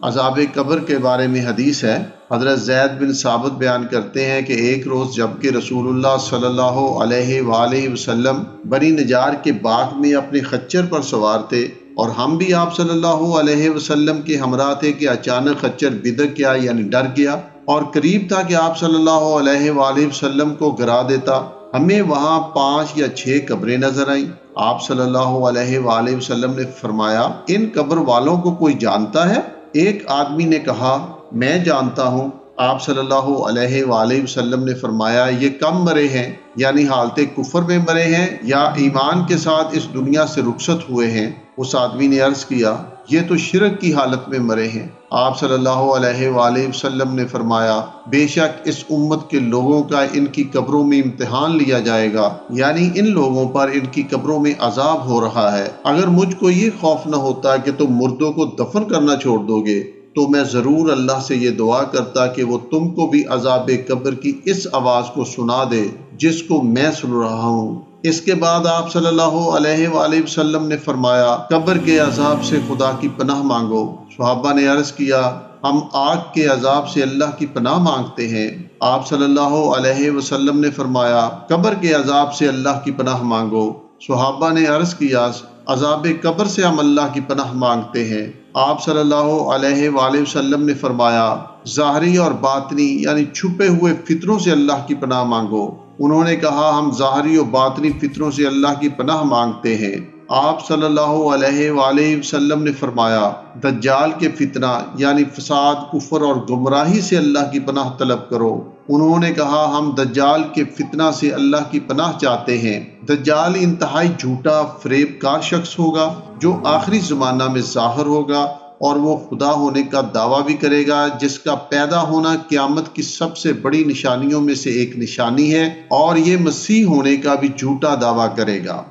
عذاب قبر کے بارے میں حدیث ہے، حضرت زید بن ثابت بیان کرتے ہیں کہ ایک روز جب کہ رسول اللہ صلی اللہ علیہ وآلہ وسلم بنی نجار کے باغ میں اپنے خچر پر سوار تھے اور ہم بھی آپ صلی اللہ علیہ وسلم کے ہمراہ تھے کہ اچانک خچر بدک گیا یعنی ڈر گیا اور قریب تھا کہ آپ صلی اللہ علیہ وآلہ وسلم کو گرا دیتا۔ ہمیں وہاں 5 یا 6 قبریں نظر آئیں۔ آپ صلی اللہ علیہ وآلہ وسلم نے فرمایا، ان قبر والوں کو کوئی جانتا ہے؟ ایک آدمی نے کہا، میں جانتا ہوں۔ آپ صلی اللہ علیہ وآلہ وسلم نے فرمایا، یہ کب مرے ہیں؟ یعنی حالت کفر میں مرے ہیں یا ایمان کے ساتھ اس دنیا سے رخصت ہوئے ہیں؟ اس آدمی نے عرض کیا، یہ تو شرک کی حالت میں مرے ہیں۔ آپ صلی اللہ علیہ وآلہ وسلم نے فرمایا، بے شک اس امت کے لوگوں کا ان کی قبروں میں امتحان لیا جائے گا، یعنی ان لوگوں پر ان کی قبروں میں عذاب ہو رہا ہے۔ اگر مجھ کو یہ خوف نہ ہوتا کہ تم مردوں کو دفن کرنا چھوڑ دو گے تو میں ضرور اللہ سے یہ دعا کرتا کہ وہ تم کو بھی عذاب قبر کی اس آواز کو سنا دے جس کو میں سن رہا ہوں۔ اس کے بعد آپ صلی اللہ علیہ وآلہ وسلم نے فرمایا، قبر کے عذاب سے خدا کی پناہ مانگو۔ صحابہ نے عرض کیا، ہم آگ کے عذاب سے اللہ کی پناہ مانگتے ہیں۔ آپ صلی اللہ علیہ وسلم نے فرمایا، قبر کے عذاب سے اللہ کی پناہ مانگو۔ صحابہ نے عرض کیا، عذاب قبر سے ہم اللہ کی پناہ مانگتے ہیں۔ آپ صلی اللہ علیہ وآلہ وسلم نے فرمایا، ظاہری اور باطنی یعنی چھپے ہوئے فتنوں سے اللہ کی پناہ مانگو۔ انہوں نے کہا، ہم ظاہری اور باطنی فتنوں سے اللہ کی پناہ مانگتے ہیں۔ آپ صلی اللہ علیہ وآلہ وسلم نے فرمایا، دجال کے فتنہ یعنی فساد، کفر اور گمراہی سے اللہ کی پناہ طلب کرو۔ انہوں نے کہا، ہم دجال کے فتنہ سے اللہ کی پناہ چاہتے ہیں۔ دجال انتہائی جھوٹا، فریب کار شخص ہوگا جو آخری زمانہ میں ظاہر ہوگا اور وہ خدا ہونے کا دعویٰ بھی کرے گا، جس کا پیدا ہونا قیامت کی سب سے بڑی نشانیوں میں سے ایک نشانی ہے، اور یہ مسیح ہونے کا بھی جھوٹا دعویٰ کرے گا۔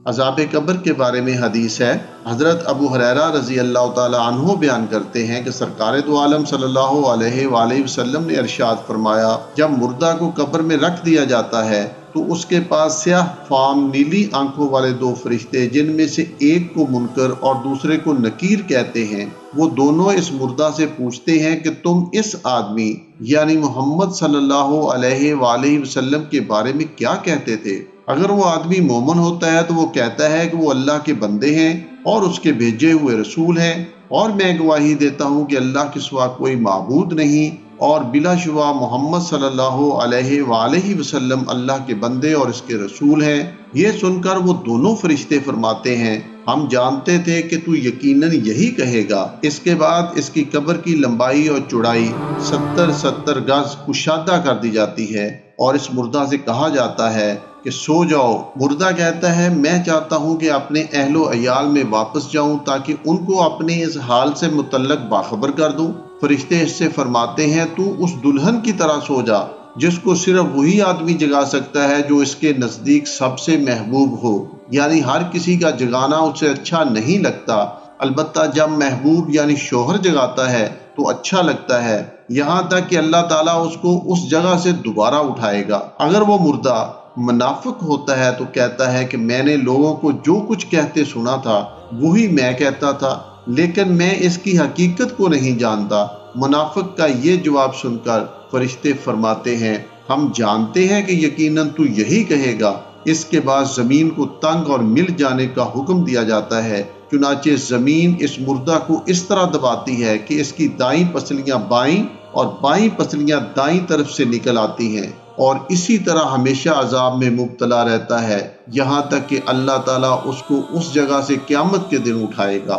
عذاب قبر کے بارے میں حدیث ہے، حضرت ابو ہریرہ رضی اللہ تعالی عنہ بیان کرتے ہیں کہ سرکار دو عالم صلی اللہ علیہ وآلہ وسلم نے ارشاد فرمایا، جب مردہ کو قبر میں رکھ دیا جاتا ہے تو اس کے پاس سیاہ فام نیلی آنکھوں والے 2 فرشتے، جن میں سے ایک کو منکر اور دوسرے کو نکیر کہتے ہیں، وہ دونوں اس مردہ سے پوچھتے ہیں کہ تم اس آدمی یعنی محمد صلی اللہ علیہ وآلہ وسلم کے بارے میں کیا کہتے تھے؟ اگر وہ آدمی مومن ہوتا ہے تو وہ کہتا ہے کہ وہ اللہ کے بندے ہیں اور اس کے بھیجے ہوئے رسول ہیں، اور میں گواہی دیتا ہوں کہ اللہ کے سوا کوئی معبود نہیں، اور بلا شبہ محمد صلی اللہ علیہ وآلہ وسلم اللہ کے بندے اور اس کے رسول ہیں۔ یہ سن کر وہ دونوں فرشتے فرماتے ہیں، ہم جانتے تھے کہ تو یقیناً یہی کہے گا۔ اس کے بعد اس کی قبر کی لمبائی اور چوڑائی 70 گز کشادہ کر دی جاتی ہے اور اس مردہ سے کہا جاتا ہے کہ سو جاؤ۔ مردہ کہتا ہے، میں چاہتا ہوں کہ اپنے اہل و عیال میں واپس جاؤں تاکہ ان کو اپنے اس حال سے متعلق باخبر کر دوں۔ فرشتے اس سے فرماتے ہیں، تو اس دلہن کی طرح سو جا جس کو صرف وہی آدمی جگا سکتا ہے جو اس کے نزدیک سب سے محبوب ہو، یعنی ہر کسی کا جگانا اسے اچھا نہیں لگتا، البتہ جب محبوب یعنی شوہر جگاتا ہے تو اچھا لگتا ہے، یہاں تک کہ اللہ تعالیٰ اس کو اس جگہ سے دوبارہ اٹھائے گا۔ اگر وہ مردہ منافق ہوتا ہے تو کہتا ہے کہ میں نے لوگوں کو جو کچھ کہتے سنا تھا وہی میں کہتا تھا، لیکن میں اس کی حقیقت کو نہیں جانتا۔ منافق کا یہ جواب سن کر فرشتے فرماتے ہیں، ہم جانتے ہیں کہ یقیناً تو یہی کہے گا۔ اس کے بعد زمین کو تنگ اور مل جانے کا حکم دیا جاتا ہے، چنانچہ زمین اس مردہ کو اس طرح دباتی ہے کہ اس کی دائیں پسلیاں بائیں اور بائیں پسلیاں دائیں طرف سے نکل آتی ہیں، اور اسی طرح ہمیشہ عذاب میں مبتلا رہتا ہے یہاں تک کہ اللہ تعالیٰ اس کو اس جگہ سے قیامت کے دن اٹھائے گا۔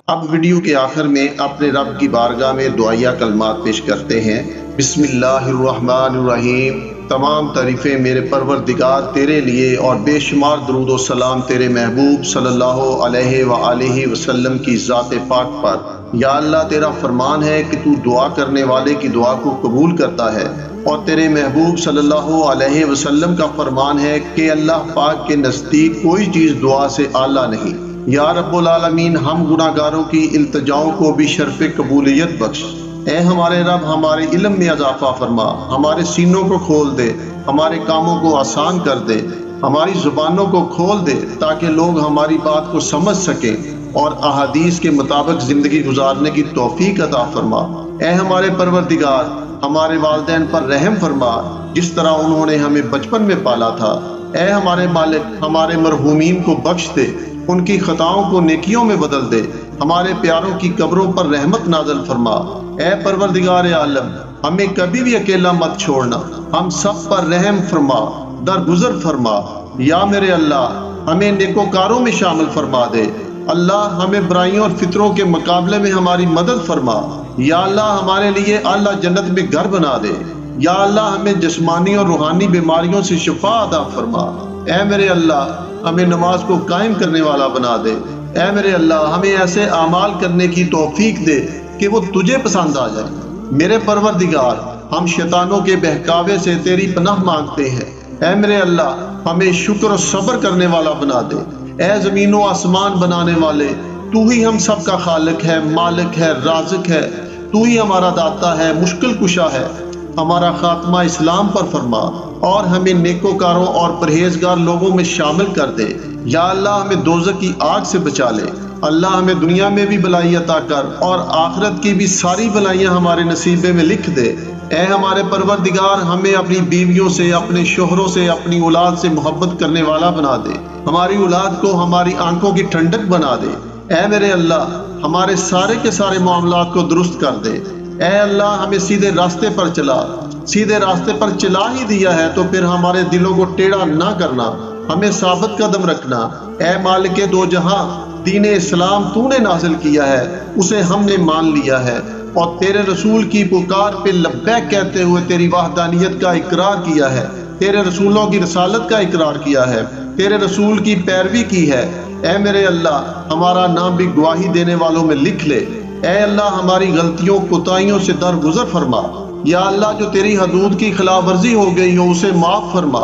اب ویڈیو کے آخر میں اپنے رب کی بارگاہ میں دعائیہ کلمات پیش کرتے ہیں۔ بسم اللہ الرحمن الرحیم۔ تمام تعریفیں میرے پروردگار تیرے لیے اور بے شمار درود و سلام تیرے محبوب صلی اللہ علیہ وآلہ وسلم کی ذات پاک پر۔ یا اللہ، تیرا فرمان ہے کہ تو دعا کرنے والے کی دعا کو قبول کرتا ہے، اور تیرے محبوب صلی اللہ علیہ وسلم کا فرمان ہے کہ اللہ پاک کے نزدیک کوئی چیز دعا سے اعلیٰ نہیں۔ یا رب العالمین، ہم گناہ گاروں کی التجاؤں کو بھی شرف قبولیت بخش۔ اے ہمارے رب، ہمارے علم میں اضافہ فرما، ہمارے سینوں کو کھول دے، ہمارے کاموں کو آسان کر دے، ہماری زبانوں کو کھول دے تاکہ لوگ ہماری بات کو سمجھ سکیں اور احادیث کے مطابق زندگی گزارنے کی توفیق عطا فرما۔ اے ہمارے پروردگار، ہمارے والدین پر رحم فرما جس طرح انہوں نے ہمیں بچپن میں پالا تھا۔ اے ہمارے مالک، ہمارے مرحومین کو بخش دے، ان کی خطاؤں کو نیکیوں میں بدل دے، ہمارے پیاروں کی قبروں پر رحمت نازل فرما۔ اے پروردگار عالم، ہمیں کبھی بھی اکیلا مت چھوڑنا، ہم سب پر رحم فرما، درگزر فرما۔ یا میرے اللہ، ہمیں نیکوکاروں میں شامل فرما دے۔ اللہ، ہمیں برائیوں اور فطروں کے مقابلے میں ہماری مدد فرما۔ یا اللہ، ہمارے لیے اعلیٰ جنت میں گھر بنا دے۔ یا اللہ، ہمیں جسمانی اور روحانی بیماریوں سے شفا عطا فرما۔ اے میرے اللہ، ہمیں نماز کو قائم کرنے والا بنا دے۔ اے میرے اللہ، ہمیں ایسے اعمال کرنے کی توفیق دے کہ وہ تجھے پسند آ جائے۔ میرے پروردگار، ہم شیطانوں کے بہکاوے سے تیری پناہ مانگتے ہیں۔ اے میرے اللہ، ہمیں شکر و صبر کرنے والا بنا دے۔ اے زمین و آسمان بنانے والے، تو ہی ہم سب کا خالق ہے، مالک ہے، رازق ہے، تو ہی ہمارا داتا ہے، مشکل کشا ہے۔ ہمارا خاتمہ اسلام پر فرما اور ہمیں نیکوکاروں اور پرہیزگار لوگوں میں شامل کر دے۔ یا اللہ، ہمیں دوزخ کی آگ سے بچا لے۔ اللہ، ہمیں دنیا میں بھی بھلائی عطا کر اور آخرت کی بھی ساری بھلائیاں ہمارے نصیبے میں لکھ دے۔ اے ہمارے پروردگار، ہمیں اپنی بیویوں سے، اپنے شوہروں سے، اپنی اولاد سے محبت کرنے والا بنا دے۔ ہماری اولاد کو ہماری آنکھوں کی ٹھنڈک بنا دے۔ اے میرے اللہ، ہمارے سارے کے سارے معاملات کو درست کر دے۔ اے اللہ، ہمیں سیدھے راستے پر چلا۔ سیدھے راستے پر چلا ہی دیا ہے تو پھر ہمارے دلوں کو ٹیڑھا نہ کرنا، ہمیں ثابت قدم رکھنا۔ اے مالک دو جہاں، دین اسلام تو نے نازل کیا ہے، اسے ہم نے مان لیا ہے اور تیرے رسول کی پکار پہ لبیک کہتے ہوئے تیری وحدانیت کا اقرار کیا ہے، تیرے رسولوں کی رسالت کا اقرار کیا ہے، تیرے رسول کی پیروی کی ہے۔ اے میرے اللہ، ہمارا نام بھی گواہی دینے والوں میں لکھ لے۔ اے اللہ، ہماری غلطیوں کوتاہیوں سے درگزر فرما۔ یا اللہ، جو تیری حدود کی خلاف ورزی ہو گئی ہو اسے معاف فرما۔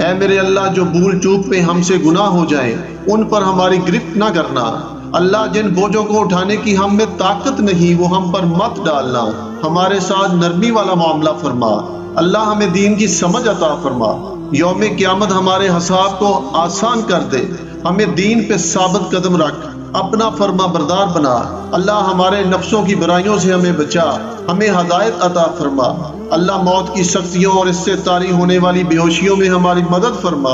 اے میرے اللہ، جو بھول چوک پہ ہم سے گناہ ہو جائیں ان پر ہماری گرفت نہ کرنا۔ اللہ، جن بوجھوں کو اٹھانے کی ہم میں طاقت نہیں وہ ہم پر مت ڈالنا، ہمارے ساتھ نرمی والا معاملہ فرما۔ اللہ، ہمیں دین کی سمجھ عطا فرما۔ یوم قیامت ہمارے حساب کو آسان کر دے، ہمیں دین پہ ثابت قدم رکھ، اپنا فرما بردار بنا۔ اللہ، ہمارے نفسوں کی برائیوں سے ہمیں بچا، ہمیں ہدایت عطا فرما۔ اللہ، موت کی سختیوں اور اس سے طاری ہونے والی بے ہوشیوں میں ہماری مدد فرما۔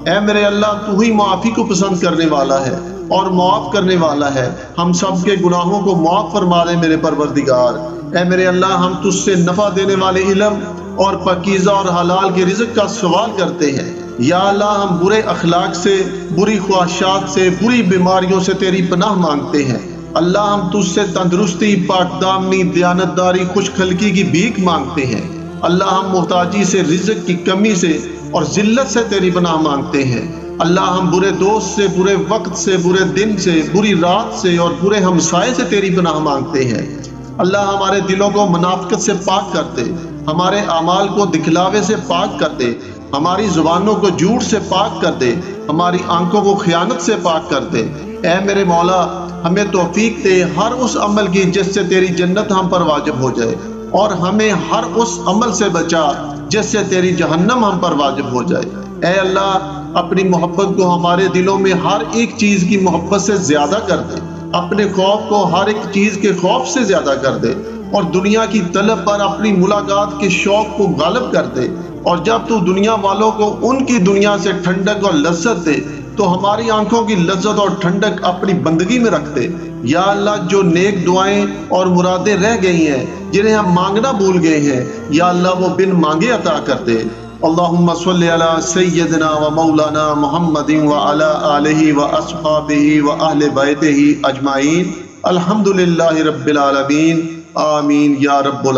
اے میرے اللہ، تو ہی معافی کو پسند کرنے والا ہے اور معاف کرنے والا ہے، ہم سب کے گناہوں کو معاف فرما دے میرے پروردگار۔ اے میرے اللہ، ہم تجھ سے نفع دینے والے علم اور پاکیزہ اور حلال کے رزق کا سوال کرتے ہیں۔ یا اللہ، ہم برے اخلاق سے، بری خواہشات سے، بری بیماریوں سے تیری پناہ مانگتے ہیں۔ اللہ، ہم تجھ سے تندرستی، پاک دامنی، دیانتداری، خوش خلقی کی بھیک مانگتے ہیں۔ اللہ، ہم محتاجی سے، رزق کی کمی سے اور ذلت سے تیری پناہ مانگتے ہیں۔ اللہ، ہم برے دوست سے، برے وقت سے، برے دن سے، بری رات سے اور برے ہمسائے سے تیری پناہ مانگتے ہیں۔ اللہ، ہمارے دلوں کو منافقت سے پاک کر دے، ہمارے اعمال کو دکھلاوے سے پاک کر دے، ہماری زبانوں کو جھوٹ سے پاک کر دے، ہماری آنکھوں کو خیانت سے پاک کر دے۔ اے میرے مولا، ہمیں توفیق دے ہر اس عمل کی جس سے تیری جنت ہم پر واجب ہو جائے، اور ہمیں ہر اس عمل سے بچا جس سے تیری جہنم ہم پر واجب ہو جائے۔ اے اللہ، اپنی محبت کو ہمارے دلوں میں ہر ایک چیز کی محبت سے زیادہ کر دے، اپنے خوف کو ہر ایک چیز کے خوف سے زیادہ کر دے، اور دنیا کی طلب پر اپنی ملاقات کے شوق کو غالب کر دے۔ اور جب تو دنیا والوں کو ان کی دنیا سے ٹھنڈک اور لذت دے تو ہماری آنکھوں کی لذت اور ٹھنڈک اپنی بندگی میں رکھ دے۔ یا اللہ، جو نیک دعائیں اور مرادیں رہ گئی ہیں جنہیں ہم مانگنا بھول گئے ہیں، یا اللہ وہ بن مانگے عطا کر دے۔ اللہم صلی علی سیدنا و مولانا محمد وعلی آلہ و اصحابہ و اہل بیتہ اجمعین۔ الحمدللہ رب العالمین، آمین یا رب العالمین۔